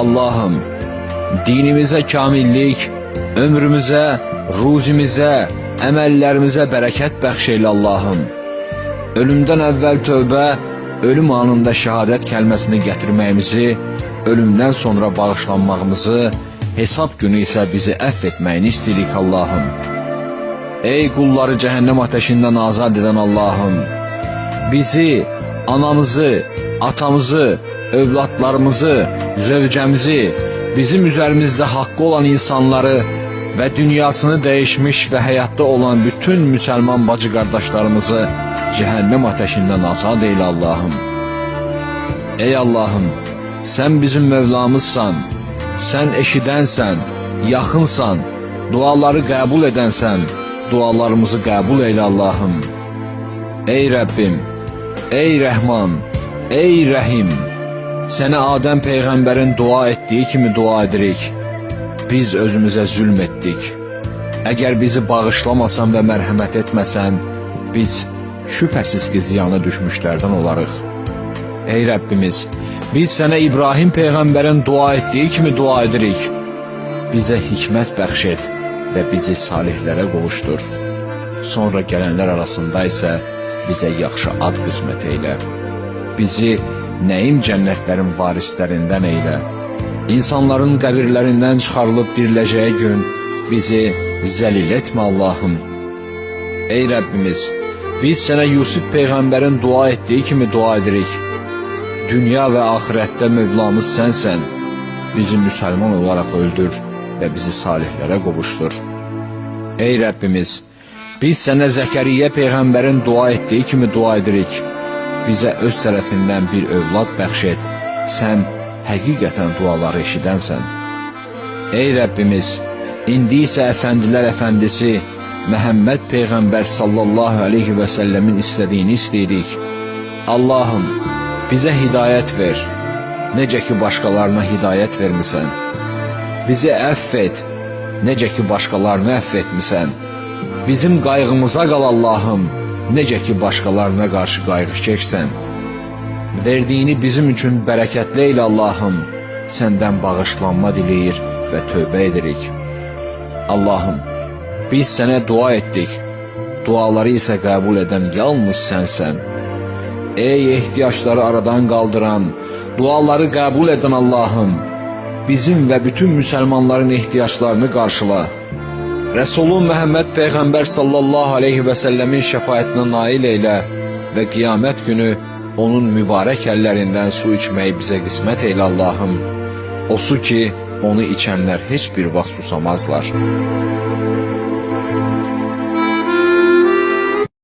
Allah'ım, dinimizə kamillik, ömrümüzə, ruzimizə, əməllərimizə bərəkət bəxş eylə Allahım. Ölümdən əvvəl tövbə, ölüm anında şəhadət kəlməsini gətirməyimizi, ölümdən sonra bağışlanmağımızı, hesab günü isə bizi əff etməyini istəyirik Allahım. Ey qulları cəhənnəm ateşindən azad edən Allahım, bizi, anamızı, atamızı, övladlarımızı, zövcəmizi, bizim üzərimizdə haqqı olan insanları və dünyasını dəyişmiş və həyatda olan bütün müsəlman bacı qardaşlarımızı cəhənnəm ateşindən azad eylə Allahım. Ey Allahım, sən bizim Mövlamızsan, sən eşidənsən, yaxınsan, duaları qəbul edənsən, dualarımızı qəbul eylə Allahım. Ey Rəbbim, ey Rəhman, ey Rəhim, sənə Adəm Peyğəmbərin dua etdiyi kimi dua edirik. Biz özümüzə zülm etdik. Əgər bizi bağışlamasan və mərhəmət etməsən, biz şübhəsiz ki ziyana düşmüşlərdən olarıq. Ey Rəbbimiz, biz sənə İbrahim Peyğəmbərin dua etdiyi kimi dua edirik. Bizə hikmət bəxş et və bizi salihlərə qovuşdur. Sonra gələnlər arasında isə bizə yaxşı ad qismət eylə. Bizi nəyim cənnətlərin varislərindən eylə. İnsanların qəbirlərindən çıxarılıb diriləcəyi gün bizi zəlil etmə Allahım. Ey Rəbbimiz, biz sənə Yusuf Peyğəmbərin dua etdiyi kimi dua edirik. Dünya və axirətdə Mövlamız sənsən. Bizi müsəlman olaraq öldür və bizi salihlərə qovuşdur. Ey Rəbbimiz, biz sənə Zəkəriyyə Peyğəmbərin dua etdiyi kimi dua edirik. Bizə öz tərəfindən bir övlad bəxş et. Sən həqiqətən duaları eşidənsən. Ey Rəbbimiz, indi isə Əfəndilər Əfəndisi Məhəmməd Peyğəmbər sallallahu aleyhi və səlləmin istədiyini istəyirik. Allahım, bizə hidayət ver, necə ki başqalarına hidayət vermisən. Bizi əff et, necə ki başqalarını əff etmisən. Bizim qayğımıza qal Allahım, necə ki başqalarına qarşı qayğı çəksən. Verdiyini bizim üçün bərəkətli eylə Allahım, səndən bağışlanma diləyir və tövbə edirik. Allahım, biz sənə dua etdik, duaları isə qəbul edən yalnız sənsən. Ey ehtiyacları aradan qaldıran, duaları qəbul edən Allahım, bizim və bütün müsəlmanların ehtiyaclarını qarşıla. Rəsulun Məhəmməd Peyğəmbər sallallahu aleyhi və səlləmin şəfaətinə nail eylə və qiyamət günü onun mübarək əllərindən su içməyi bizə qismət eylə Allahım. O su ki, onu içənlər heç bir vaxt susamazlar.